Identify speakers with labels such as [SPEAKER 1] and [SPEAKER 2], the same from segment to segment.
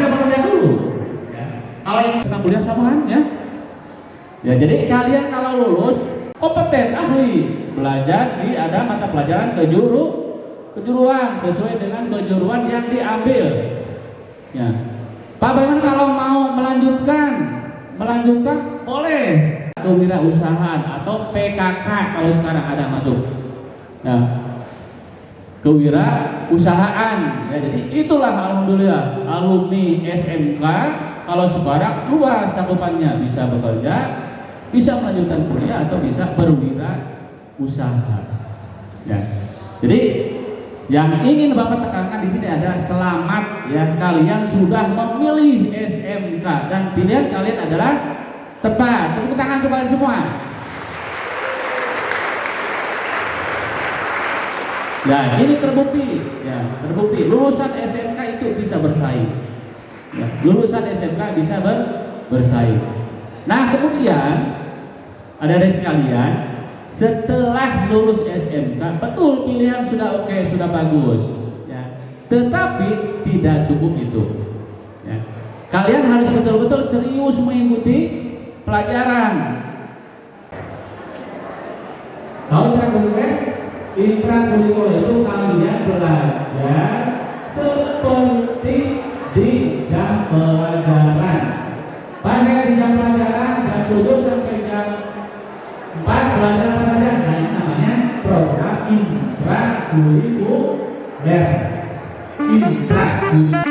[SPEAKER 1] bisa bekerja dulu. Ya. Kalau yang sedang kuliah samaan ya. Ya jadi kalian kalau lulus kompeten ahli belajar di ada mata pelajaran kejuruan sesuai dengan kejuruan yang diambil. Ya. Pak, bagaimana kalau mau melanjutkan boleh kewirausahaan atau PKK kalau sekarang ada masuk. Ya. Kewirausahaan. Ya, jadi itulah alhamdulillah alumni SMK kalau sekarang luas cakupannya, bisa bekerja, bisa melanjutkan kuliah atau bisa berwirausaha. Ya. Jadi yang ingin Bapak tekankan di sini adalah selamat ya, kalian sudah memilih SMK dan pilihan kalian adalah tepat. Tepuk tangan untuk kalian semua. Ya, ini terbukti, ya, terbukti lulusan SMK itu bisa bersaing. Ya, lulusan SMK bisa bersaing. Nah, kemudian adik-adik sekalian, setelah lulus SMK, betul pilihan sudah oke, sudah bagus, ya. Tetapi tidak cukup itu. Ya. Kalian harus betul-betul serius mengikuti pelajaran. Tahu intrakurikuler itu kalian belajar seperti di jam pelajaran. Pakai di jam pelajaran jam 7 sampai jam 4 pelajaran apa saja. Nah, ini namanya program intrakurikuler. Intrakurikuler.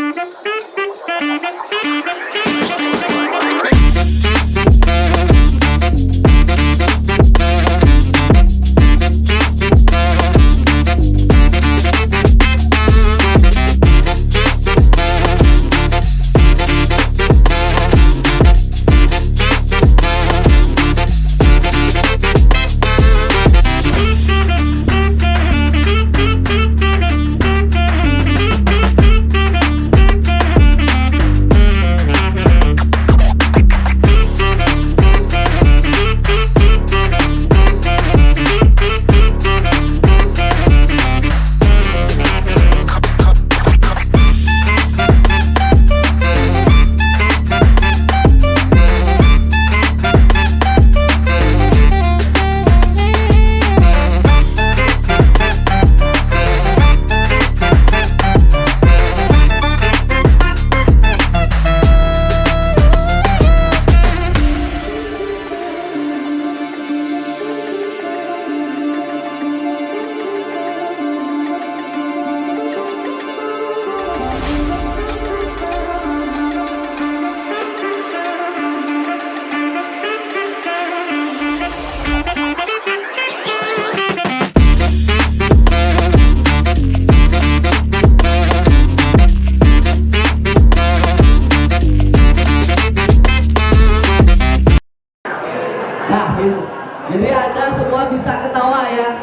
[SPEAKER 2] Jadi Anda semua bisa ketawa ya.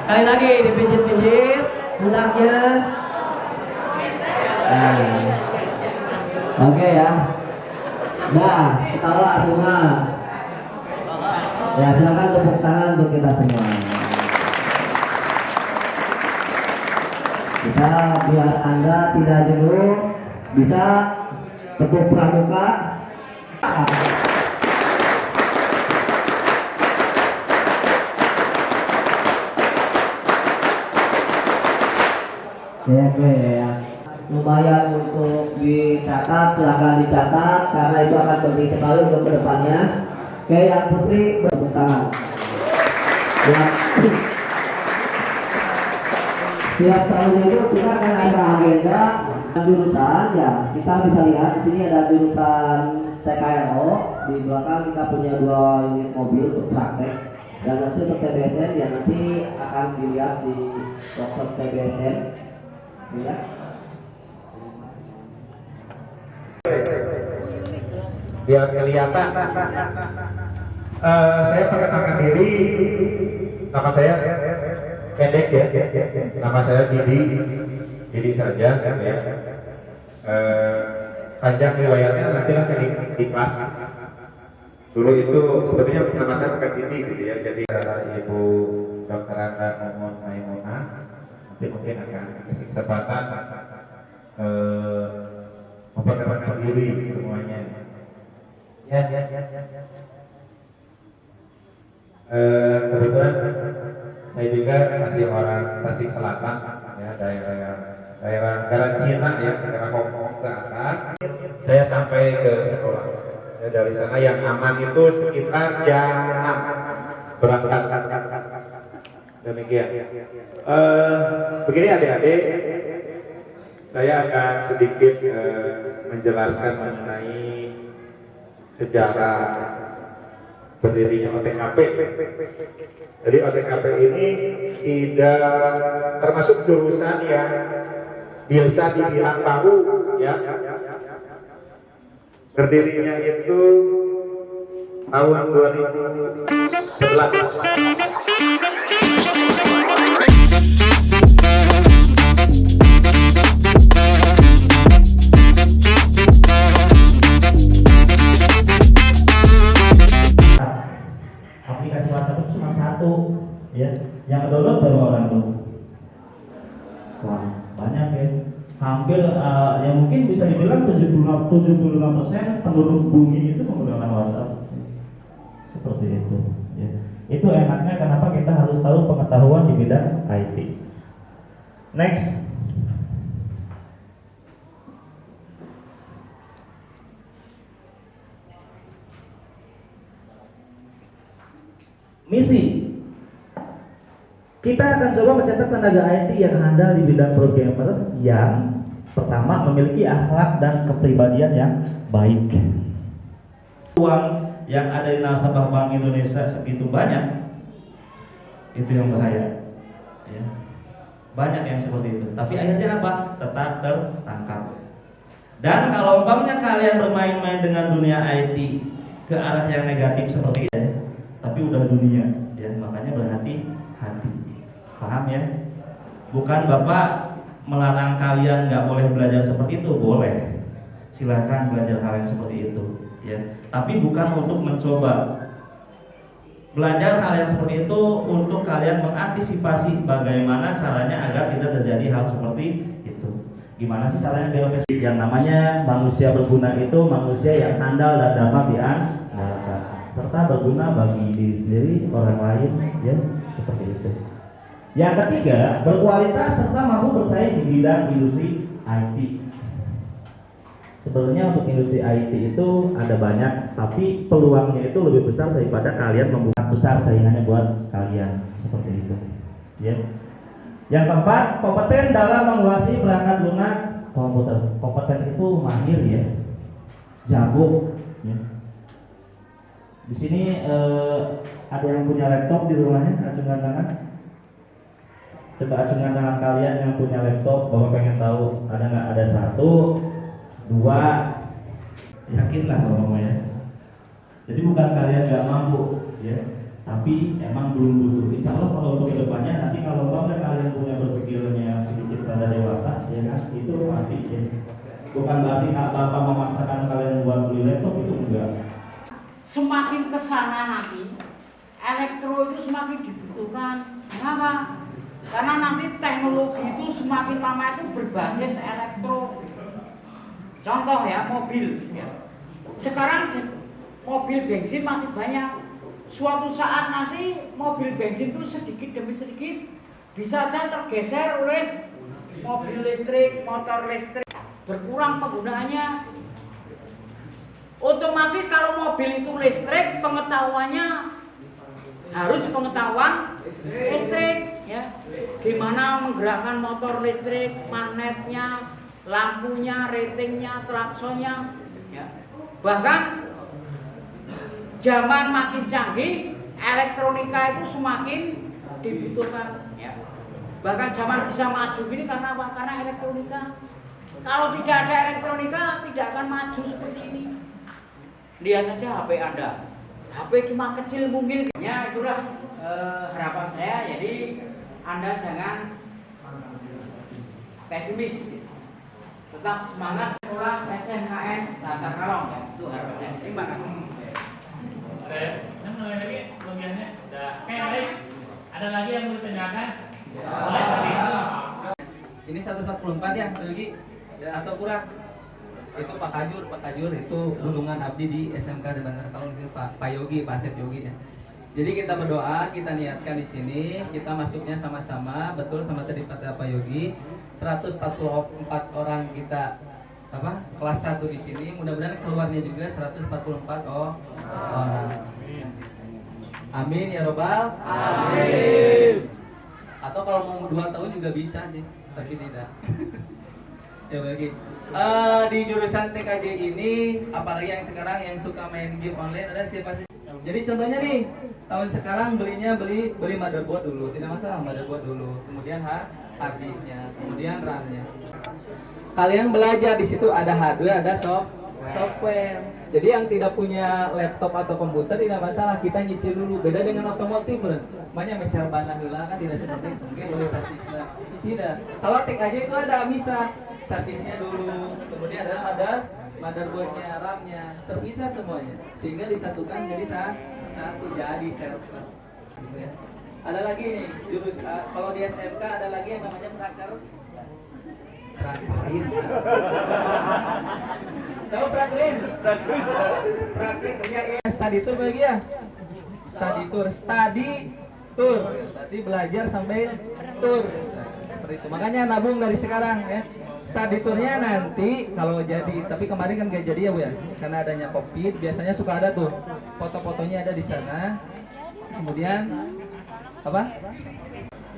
[SPEAKER 2] Sekali lagi dipijit-pijit pundaknya. Oke ya. Nah, ketawa semua. Ya, silakan tepuk tangan untuk kita semua. Kita biar Anda tidak jenuh, bisa tepuk pramuka. Oke ya, lumayan untuk dicatat, silahkan dicatat karena itu akan penting sekali untuk kedepannya. Oke, yang Putri bertepuk tangan. Ya. Setiap tahun itu kita akan ada agenda jurusan ya. Kita bisa lihat di sini ada jurusan TKRO, di belakang kita punya 2 unit mobil untuk praktek. Dan nanti untuk TBSN ya nanti akan dilihat di workshop TBSN. Ya.
[SPEAKER 3] Biar kelihatan. Saya perkenalkan diri. Nama saya pendek ya. Nama saya Didi saja. Ya. Panjang riwayatnya nantilah di kelas. Dulu itu sebetulnya nama saya bukan Didi gitu ya. Jadi Ibu Dr. Anda Maimunah. Mungkin akan kasih kesempatan memperkenalkan Kebetulan saya juga masih orang Tasik Selatan, ya, daerah Cina, ya, daerah Hongkong ke atas. Saya sampai ke sekolah. Ya, dari sana yang aman itu sekitar jam 6 berangkat. Demikian. Begini adik-adik, saya akan sedikit menjelaskan mengenai sejarah berdirinya OTKP. Jadi OTKP ini tidak termasuk jurusan yang bisa dibilang baru, ya. Berdirinya itu tahun 2011.
[SPEAKER 4] Aplikasi WhatsApp itu cuma satu, ya. Yang download baru orang tuh. Wah, banyak ya. Hampir yang mungkin bisa dibilang 75% penduduk bumi itu menggunakan WhatsApp. Seperti itu, ya. Itu enaknya kenapa kita harus tahu pengetahuan di bidang IT. Next. Misi. Kita akan coba mencetak tenaga IT yang handal di bidang programmer yang pertama memiliki akhlak dan kepribadian yang baik. Uang yang ada di nasabah Bank Indonesia segitu banyak, itu yang bahaya. Ya. Banyak yang seperti itu. Tapi akhirnya apa? Tetap tertangkap. Dan kalau umpamanya kalian bermain-main dengan dunia IT ke arah yang negatif seperti ini, tapi udah dunia, ya, makanya berhati-hati. Paham ya? Bukan Bapak melarang kalian nggak boleh belajar seperti itu, boleh. Silakan belajar hal yang seperti itu, ya. Tapi bukan untuk mencoba. Belajar hal yang seperti itu untuk kalian mengantisipasi bagaimana caranya agar tidak terjadi hal seperti itu. Gimana sih caranya biar yang namanya manusia berguna itu manusia yang handal dan dapat diandalkan, serta berguna bagi diri sendiri, orang lain, ya, seperti itu. Yang ketiga, berkualitas serta mampu bersaing di bidang industri IT. Sebenarnya untuk industri IT itu ada banyak, tapi peluangnya itu lebih besar daripada kalian membuka besar saingannya buat kalian, seperti itu. Ya. Yang keempat, kompeten dalam menguasai perangkat lunak komputer. Kompeten itu mahir, ya, jago. Ya. Di sini ada yang punya laptop di rumahnya, acungkan tangan. Coba acungkan tangan kalian yang punya laptop, Bapak pengen tahu ada nggak? Ada 1, 2, yakinlah Bapak ya. Jadi bukan kalian nggak mampu, ya, tapi emang belum butuh. Insya Allah kalau untuk kedepannya nanti kalau kalian punya berpikirnya sedikit rada dewasa, ya kan, itu pasti, ya. Bukan berarti Bapak memaksakan kalian buat beli laptop, itu enggak.
[SPEAKER 5] Semakin kesana nanti elektro itu semakin dibutuhkan. Mengapa? Karena nanti teknologi itu semakin lama itu berbasis elektro. Contoh ya, mobil, ya. Sekarang mobil bensin masih banyak. Suatu saat nanti mobil bensin itu sedikit demi sedikit bisa saja tergeser oleh mobil listrik, motor listrik. Berkurang penggunaannya. Otomatis kalau mobil itu listrik, pengetahuannya harus pengetahuan listrik, ya. Gimana menggerakkan motor listrik, magnetnya, lampunya, ratingnya, klaksonnya, ya. Bahkan zaman makin canggih, elektronika itu semakin dibutuhkan, ya. Bahkan zaman bisa maju ini karena apa? Karena elektronika. Kalau tidak ada elektronika, tidak akan maju seperti ini. Lihat saja HP Anda. HP cuma kecil mungkin. Ya, itulah harapan saya. Jadi Anda jangan pesimis. Tetap semangat sekolah SMKN Latar Kalong, ya. Itu harapannya. Terima kasih.
[SPEAKER 6] Oke, kita mulai lagi bagiannya. Oke, ada lagi yang mau ditanyakan? Boleh tadi.
[SPEAKER 7] Ini 144 ya, Yogi? Atau kurang? itu Pak Kajur itu Bulungan abdi di SMK di Bandar Kalong di sini Pak Yogi, Pak Asep Yogi ya. Jadi kita berdoa, kita niatkan di sini, kita masuknya sama-sama, betul sama tadi Pak Yogi, 144 orang kita kelas 1 di sini, mudah-mudahan keluarnya juga 144 orang. Amin ya robbal. Amin. Atau kalau mau 2 tahun juga bisa sih, tapi tidak. Ya bagi di jurusan TKJ ini, apalagi yang sekarang yang suka main game online ada siapa sih? Jadi contohnya nih, tahun sekarang beli motherboard dulu, tidak masalah motherboard dulu, kemudian hard disknya, kemudian RAM-nya. Kalian belajar di situ ada hardware, ada software. Jadi yang tidak punya laptop atau komputer tidak masalah, kita nyicil dulu. Beda dengan otomotif, banyak meser bana heula kan tidak seperti itu. Mungkin boleh sasisnya. Tidak. Kalau TKJ itu ada bisa sasisnya dulu, kemudian ada motherboardnya, RAM-nya, terpisah semuanya, sehingga disatukan jadi satu jadi server. Gitu ya. Ada lagi nih kalau di SMK ada lagi yang namanya praker. Tahu prakerin? Praktek kerja study tour bagi ya. Study tour. Tadi belajar sampai tour. Seperti itu. Makanya nabung dari sekarang ya. Study tournya nanti kalau jadi, tapi kemarin kan gak jadi ya Bu ya. Karena adanya Covid, biasanya suka ada tuh foto-fotonya ada di sana. Kemudian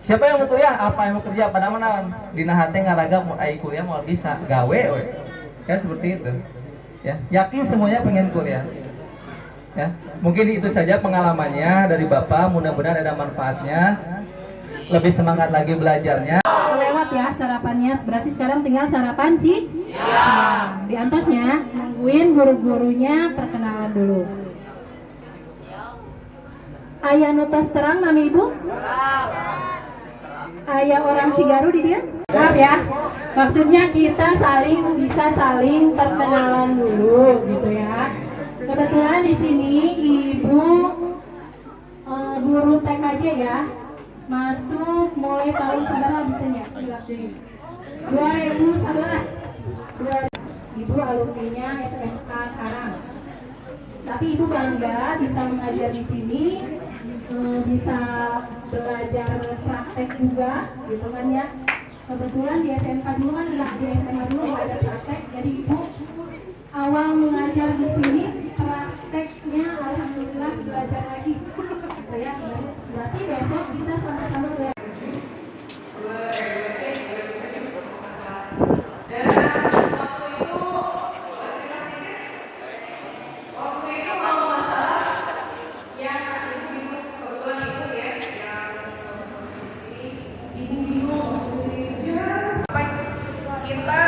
[SPEAKER 7] siapa yang mau kuliah? Apa yang mau kerja? Pada mana? Dina hate ngaraga mau kuliah mau bisa gawe we. Kan seperti itu. Ya, yakin semuanya pengen kuliah. Ya, mungkin itu saja pengalamannya dari Bapak, mudah-mudahan ada manfaatnya. Lebih semangat lagi belajarnya.
[SPEAKER 8] Lewat ya sarapannya, berarti sekarang tinggal sarapan sih? Ya. Di antosnya nungguin guru-gurunya perkenalan dulu. Ayah nutos terang nama ibu? Ayah orang Cigaru di dia? Maaf ya, maksudnya kita bisa saling perkenalan dulu gitu ya. Kebetulan di sini ibu guru TKJ ya, masuk mulai tahun seberapa betulnya? 2011. Ibu alumninya SMK Karang. Tapi ibu bangga bisa mengajar di sini, bisa belajar praktek juga, gitu kan ya. Kebetulan di SMK dulu kan di SMA dulu nggak ada praktek, jadi ibu awal mengajar di sini prakteknya alhamdulillah belajar lagi. Ya, berarti besok kita sama-sama belajar.
[SPEAKER 9] Kita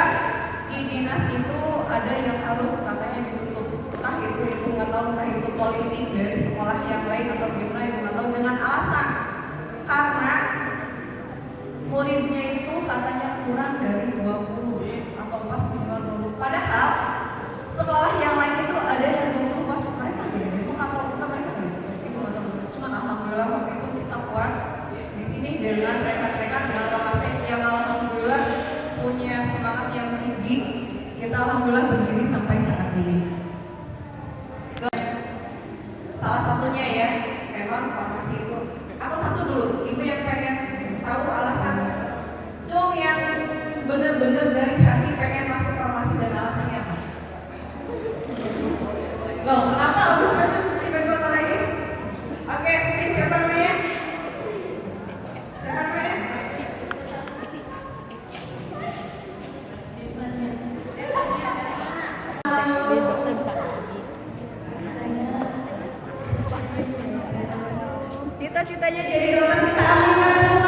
[SPEAKER 9] di dinas itu ada yang harus katanya ditutup, entah itu nggak tahu, entah itu politik dari sekolah yang lain atau gimana, itu nggak tahu, dengan alasan karena muridnya itu katanya kurang dari 20 atau pas minimal 20. Padahal sekolah yang lain itu ada yang 20 pas mereka itu atau kita mereka itu nggak tahu. Cuma alhamdulillah waktu itu kita kuat di sini dengan mereka dengan lokasi yang alhamdulillah punya semangat yang tinggi, kita alhamdulillah berdiri sampai saat ini. Salah satunya ya, memang farmasi itu. Aku satu dulu, ibu yang pengen tahu alasan. Cung yang bener-bener dari hati pengen masuk farmasi dan alasannya apa? Loh, kenapa harus masuk tiba-tiba lagi? Oke, siapa namanya? Siapa namanya? Cita-citanya jadi dokter, kita amin.